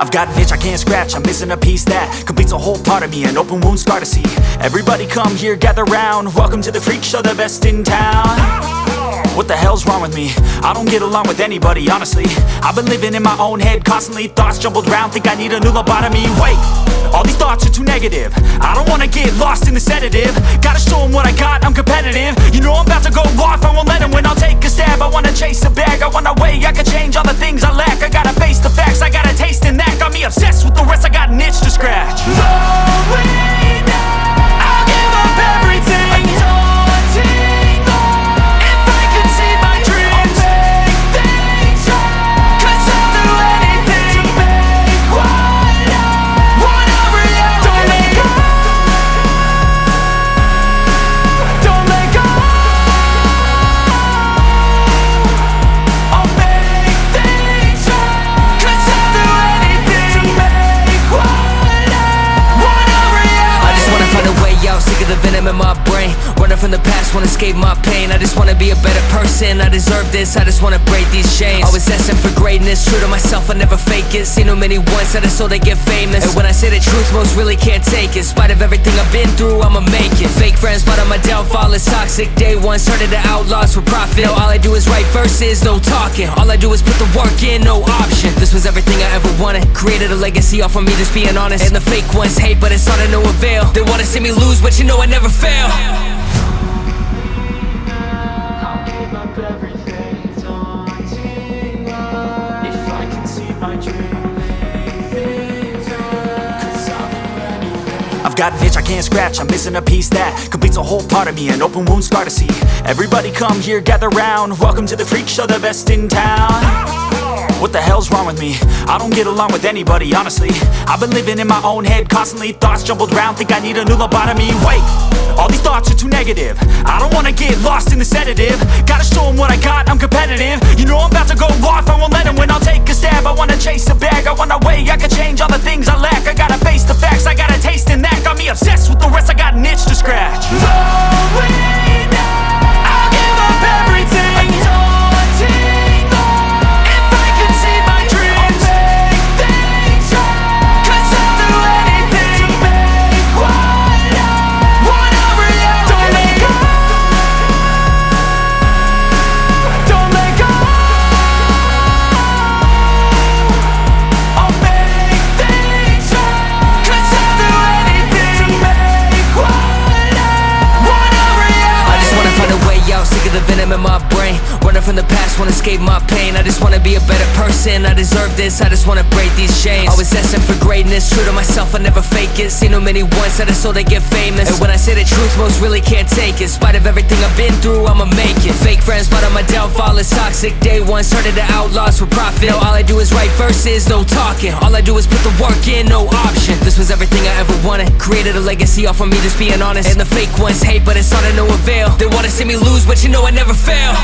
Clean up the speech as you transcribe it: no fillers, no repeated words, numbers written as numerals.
I've got an itch I can't scratch, I'm missing a piece that completes a whole part of me, an open wound scar to see. Everybody come here, gather round, welcome to the freak show, the best in town. What the hell's wrong with me? I don't get along with anybody, honestly. I've been living in my own head constantly, thoughts jumbled round, think I need a new lobotomy. Wait, all these thoughts are too negative, I don't wanna get lost in the sedative. Gotta show them what I got, I'm competitive. You know I'm about to go off, I won't let them win, I'll take a stab. I wanna chase a bag, I want a way I can change all the things I lack. I gotta face the facts, I got a taste in that. Got me obsessed with the rest, I got an itch to scratch. Slowly now, I'll give up everything. Daunting all, if I could see my dreams, I'll make things right. 'Cause I'll do anything to make what I want a reality. Don't let go, don't let go. I'll make things right. 'Cause I'll do anything to make what I want a reality. I just wanna find a way out, sick of the venom in my brain. Running from the past, wanna escape my pain. I just wanna be a better person, I deserve this. I just wanna break these chains. Always asking for greatness, true to myself, I never fake it. Seen too many once that I so they get famous. And when I say the truth, most really can't take it. In spite of everything I've been through, I'ma make it. Fake friends, but on my downfall is toxic. Day one, started to outlaws for profit. Now all I do is write verses, no talking. All I do is put the work in, no option. This was everything I ever wanted. Created a legacy off of me, just being honest. And the fake ones hate, but it's all to no avail. They wanna see me lose, but you know I never fail. I'll give up everything, daunting all, if I can see my dream, make things right. 'Cause I'll do anything. I've got an itch I can't scratch, I'm missing a piece that completes a whole part of me, an open wound scar to see. Everybody come here, gather round, welcome to the freak show, the best in town. What the hell's wrong with me? I don't get along with anybody, honestly. I've been living in my own head constantly, thoughts jumbled round, think I need a new lobotomy. Wait, all these thoughts are too negative, I don't wanna get lost in the sedative. Gotta show them what I got, I'm competitive. You know I'm about to go off, I won't let them win, I'll take a stab. I wanna chase a bag, I want a way I can change all the things I lack. I gotta face the facts, I got a taste in that. Got me obsessed with the rest, I got an itch to scratch. Slowly now, I'll give up everything. Daunting all, if I could see my dreams, I'll make things right. 'Cause I'll do anything to make what I want a reality. Don't let go, don't let go. I'll make things right. 'Cause I'll do anything to make what I want a reality. I just wanna find a way out, sick of the venom in my brain. Running from the past, wanna escape my pain. I just wanna be a better person, I deserve this. I just wanna break these chains. Always asking for greatness, true to myself, I never fake it. Seen too many once that I so they get famous. And when I say the truth, most really can't take it. In spite of everything I've been through, I'ma make it. Fake friends, but on my downfall is toxic. Day one, started to outlaws for profit. Now all I do is write verses, no talking. All I do is put the work in, no option. This was everything I ever wanted. Created a legacy off of me, just being honest. And the fake ones hate, but it's all to no avail. They wanna see me lose, but you know I never fail.